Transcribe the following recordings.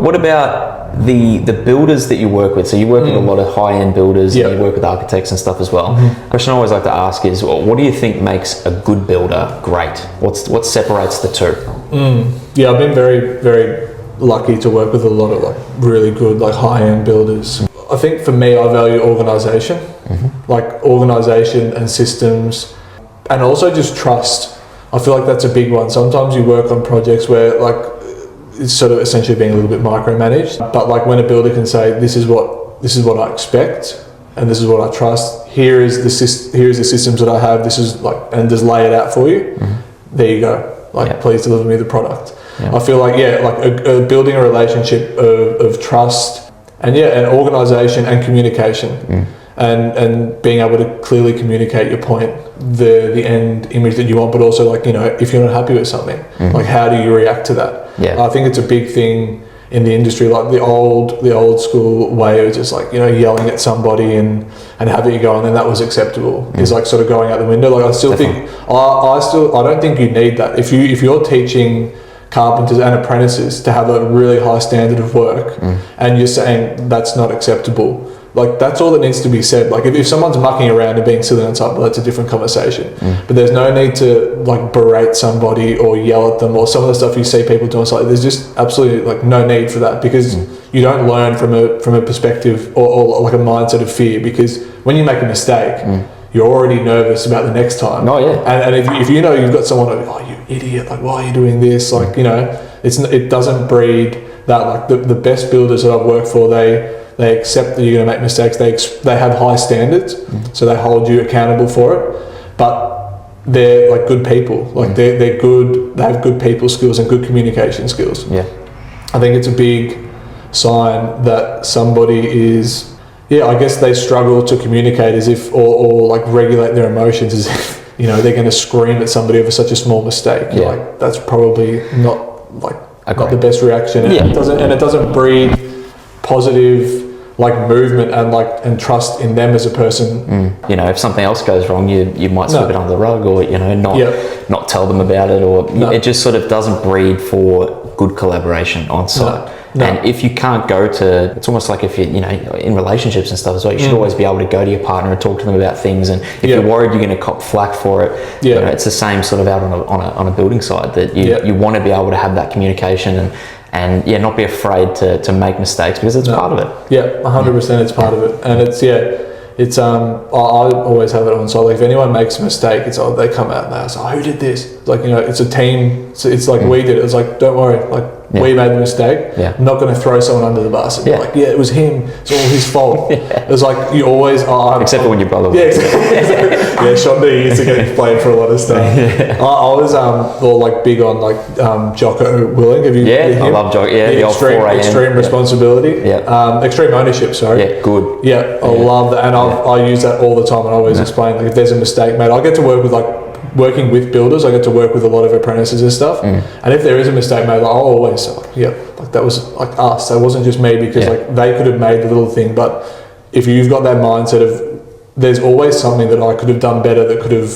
What about the builders that you work with? So you work with a lot of high-end builders, and you work with architects and stuff as well. The question I always like to ask is, well, what do you think makes a good builder great? What separates the two? Yeah, I've been very, very lucky to work with a lot of like really good like high-end builders. I think for me, I value organisation, like organisation and systems, and also just trust. I feel like that's a big one. Sometimes you work on projects where like it's sort of essentially being a little bit micromanaged, but like when a builder can say, this is what I expect and this is what I trust, here is the systems that I have, this is like, and just lay it out for you, there you go, like please deliver me the product. I feel like building a relationship of trust and organisation and communication, and being able to clearly communicate your point, the end image that you want, but also like, you know, if you're not happy with something, like how do you react to that? I think it's a big thing in the industry, like the old school way of just like, you know, yelling at somebody and having it go, and then that was acceptable, is like sort of going out the window. Like I still think, I don't think you need that. If you're teaching carpenters and apprentices to have a really high standard of work, and you're saying that's not acceptable, like that's all that needs to be said. Like if someone's mucking around and being silly on top, well, that's a different conversation. But there's no need to like berate somebody or yell at them, or some of the stuff you see people doing. Like there's just absolutely like no need for that, because you don't learn from a perspective or like a mindset of fear, because when you make a mistake, you're already nervous about the next time. And if you know you've got someone like, oh, you idiot, like why are you doing this? Like, you know, it doesn't breed that. Like the best builders that I've worked for, they accept that you're going to make mistakes. They have high standards, so they hold you accountable for it. But they're like good people. Like they're good. They have good people skills and good communication skills. I think it's a big sign that somebody is. I guess they struggle to communicate as if, or like regulate their emotions as if, you know, they're going to scream at somebody over such a small mistake. Like that's probably not the best reaction. And it doesn't breed positive like movement and trust in them as a person. You know, if something else goes wrong, you might sweep it under the rug, or, you know, not tell them about it, or it just sort of doesn't breed for good collaboration on site. And if you can't go to, it's almost like if you know, in relationships and stuff as well, you should always be able to go to your partner and talk to them about things. And if you're worried you're going to cop flack for it, you know, it's the same sort of out on a building site, that you want to be able to have that communication and not be afraid to make mistakes, because it's part of it. 100% it's part of it. And it's I always have it on site. Like if anyone makes a mistake, it's they come out and they say, who did this? Like, you know, it's a team. So it's like we did it. It's like, don't worry, like we made the mistake. I'm not going to throw someone under the bus and be like, it was him, it's all his fault. It's like you always are. Except for when your brother was. Shonda used to get explained for a lot of stuff. I was like big on like Jocko Willing. Have you? I love Jocko. The old 4 a.m. Extreme responsibility. Extreme ownership. Sorry. Good. I love that, and I use that all the time, and I always explain, like, if there's a mistake made, I get to work with working with builders, I get to work with a lot of apprentices and stuff, and if there is a mistake made, like, I'll always say, like that was like us, that wasn't just me, because like they could have made the little thing, but if you've got that mindset of there's always something that I could have done better, that could have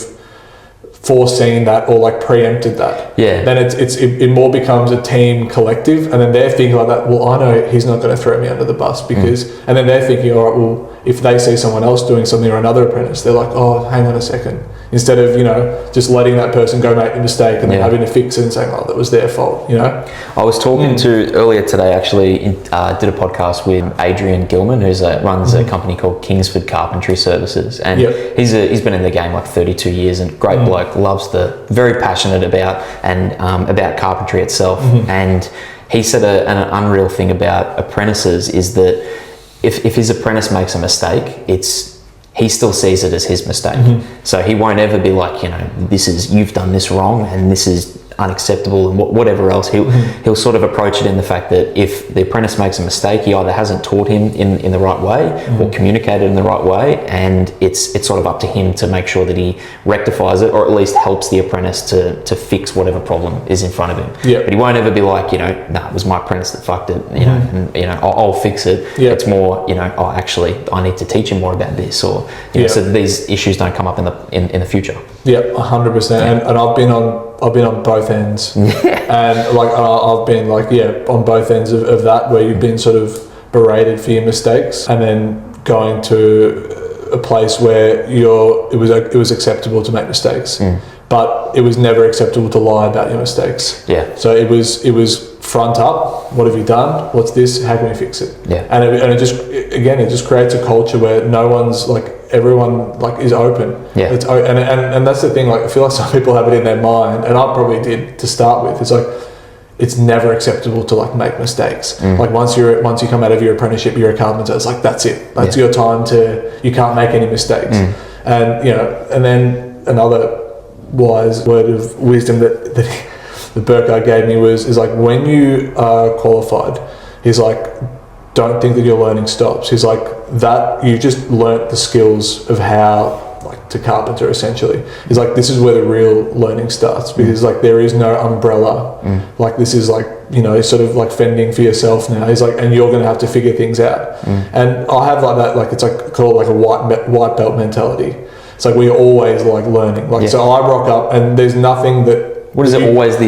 foreseen that or like preempted that, then it more becomes a team collective, and then they're thinking like that, well, I know he's not going to throw me under the bus, because and then they're thinking, all right, well, if they see someone else doing something, or another apprentice, they're like, oh, hang on a second, instead of, you know, just letting that person go make the mistake and then having to fix it and saying, oh, that was their fault, you know. I was talking to earlier today, actually, did a podcast with Adrian Gilman, who runs a company called Kingsford Carpentry Services, and he's been in the game like 32 years, and great bloke, very passionate about carpentry itself. And he said an unreal thing about apprentices is that if his apprentice makes a mistake, he still sees it as his mistake. So he won't ever be like, you know, you've done this wrong and this is unacceptable and whatever else. He'll sort of approach it in the fact that if the apprentice makes a mistake, he either hasn't taught him in the right way or communicated in the right way, and it's sort of up to him to make sure that he rectifies it, or at least helps the apprentice to fix whatever problem is in front of him. But he won't ever be like, you know, nah, it was my apprentice that fucked it, you know, and, you know, I'll fix it. It's more, you know, oh, actually I need to teach him more about this, or, you know, so that these issues don't come up in the future. 100%. And I've been on I've been on both ends, and like I've been like on both ends of that, where you've been sort of berated for your mistakes, and then going to a place where it was acceptable to make mistakes, but it was never acceptable to lie about your mistakes. Yeah. So it was front up. What have you done? What's this? How can we fix it? Yeah. And it just creates a culture where no one's like, everyone like is open. Yeah. And that's the thing. Like I feel like some people have it in their mind, and I probably did to start with. It's like, it's never acceptable to like make mistakes. Like once you come out of your apprenticeship, you're a carpenter. It's like, that's it. That's your time you can't make any mistakes. And and then another wise word of wisdom that the Burkhardt gave me is like, when you are qualified, he's like, don't think that your learning stops. He's like, that you just learnt the skills of how like to carpenter essentially. He's like, this is where the real learning starts, because like there is no umbrella. Like this is like, sort of like fending for yourself now. He's like, and you're going to have to figure things out. And I have like that, like it's like called like a white belt mentality. It's like we're always like learning. Like so I rock up and there's nothing that. What is it? Always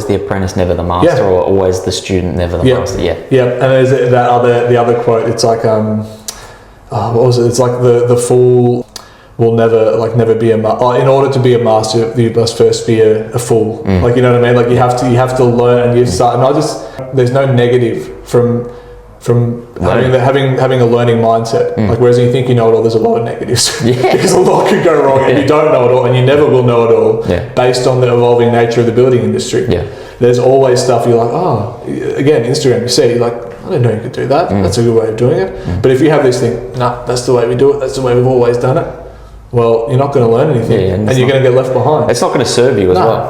the apprentice, never the master, or always the student, never the master. Yeah. Yeah. And there's the other quote. It's like what was it? It's like the fool will never be a in order to be a master, you must first be a fool. Like, you know what I mean? Like you have to learn, and you start. And there's no negative from having a learning mindset. Like whereas you think you know it all, there's a lot of negatives. Because a lot could go wrong, and you don't know it all, and you never will know it all. Based on the evolving nature of the building industry. There's always stuff you're like, again, Instagram, you see, like, I didn't know you could do that. That's a good way of doing it. But if you have this thing, that's the way we do it. That's the way we've always done it. Well, you're not going to learn anything, and you're going to get left behind. It's not going to serve you as well.